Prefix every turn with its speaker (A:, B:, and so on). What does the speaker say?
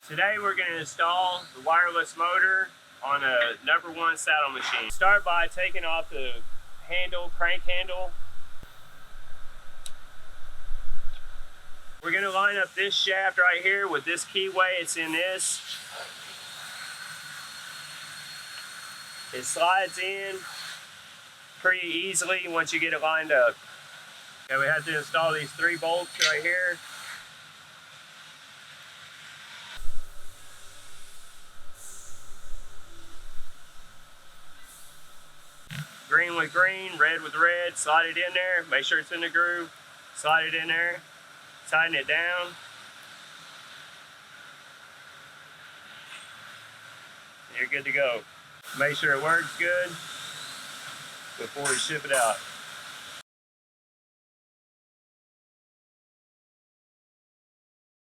A: Today we're going to install the wireless motor on a #1 saddle machine. Start by taking off the handle, crank handle. We're going to line up this shaft right here with this keyway. It's in this. It slides in pretty easily once you get it lined up. Okay, we have to install these 3 bolts right here. Green with green, red with red, slide it in there, make sure it's in the groove, slide it in there, tighten it down. You're good to go. Make sure it works good before we ship it out.